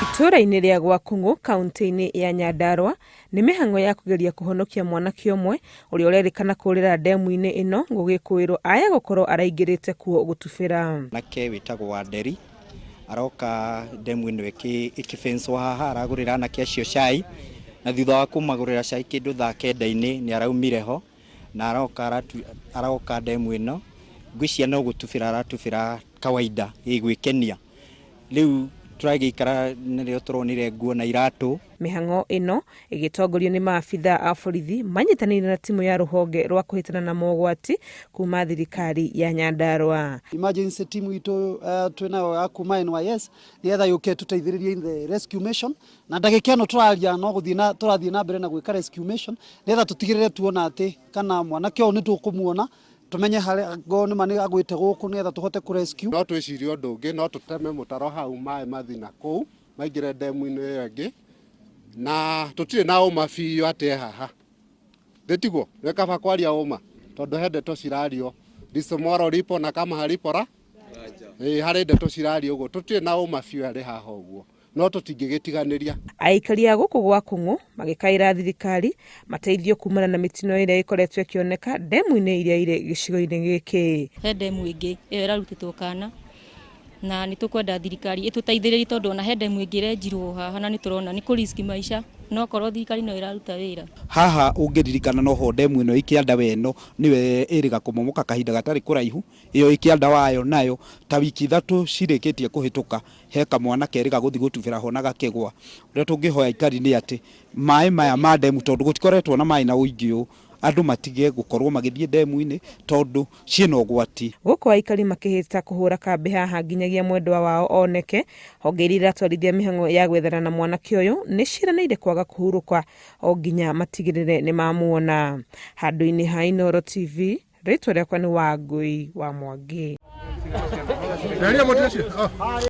Itũra-inĩ rĩa Gwakungu, kaunti-inĩ ya Nyandarua, nĩ mĩhang'o ya kũgeria kũhonokia mwanake ũmwe ũrĩa ũrerĩkana kũrĩra ndemu-inĩ ĩno gũgĩkwĩrwo aya gũkorwo araingĩrĩte kuo gũtubĩra. Nake wĩtagwo Wanderi aroka ndemu-inĩ ĩkĩbĩncwo haha aragũrĩra anake acio cai, na thutha wa kumagũrĩra cai kĩndũ thaa 9 nĩ araumire ho na aroka ndemu ĩno. Ngwĩciria no gũtubĩra aratubĩra kawaida gwĩkenia. Rĩu tũragĩikara nĩrĩo tũronire nguo na iratũ. Mĩhang'o ĩno ĩgĩtongorio nĩ maabitha a borithi manyitanĩire na timu ya rũhonge rwa kũhĩtana na mogwati kuma thirikari ya Nyandarua. Emergency team itu twinayo ya kuma NYS nigetha yuke tuteithĩrĩrie in the rescue mission, na ndagĩka ĩno tũraria no tũrathiĩ na mbere na gwĩka rescue mission nigetha tũtigĩrĩre tuona atĩ kana mwanake ũyũ nĩ tũkũmuona tumenye harĩa ngo nĩ mani agwĩte gũkũ nigetha tũhote ku rescue. No twĩcirie ũndũ ũngĩ, no tũteme mũtaro hau maĩ mathi na kũu maingĩre ndemu-inĩ ĩyo ĩngĩ, na tũtirĩ na ũma biũ atĩ haha ndĩtigwo nĩ kaba kwaria ũma tondũ he ndeto cirario disomoro lipo na kama halipora harĩ ndeto cirario ũguo tũtirĩ na ũma biũ arĩ haha ũguo, no tũtingĩgĩtiganĩria. Aikari a gũkũ Gwakungu magĩkaĩra thirikari mateithio kumana na mĩtino ĩrĩa ĩkoretwo ĩkĩoneka ndemu-inĩ iria irĩ gĩcigo-inĩ gĩkĩ. He ndemu ĩngĩ ĩyo ĩrarutĩtwo kana na nĩ tũkwenda thirikari ĩtũteithĩrĩrie tondũ ona he ndemu ĩngĩ ĩrenjirwo haha na nĩ tũrona nĩ kũ-risk maica, no korwo thirikari no ĩraruta wĩra. Haha ũngĩririkana noho ndemu ĩno ĩkĩanda weno nĩwe ĩrĩga kũmomoka kahinda gatarĩ kũraihu, ĩyo ĩkĩanda wayo nayo ta wiki 3 cirĩkĩtie kũhĩtũka he kamwana kerĩga gũthi gũtubĩra ho na gakĩgwa. Ũrĩa tũngĩhoya aikari nĩ atĩ maĩ maya ma ndemu tondũ gũtikoretwo na maĩ na ũingĩ ũũ, andũ matige gũkorwo magĩthiĩ ndemu-inĩ tondũ ciĩna ũgwati. Gũkũ aikari makĩhĩta kũhũra kambĩ haha nginyagia mwendwa wao oneke. Honge iria iratwarithia mĩhang'o ya gwethana na mwanake ũyũ nĩ ciranĩire kwaga kũhurũka o nginya matigĩrĩre nĩ mamuona. Handũ-inĩ ha Inooro TV, rĩtwa rĩakwa nĩ Wangui wa Mwangi.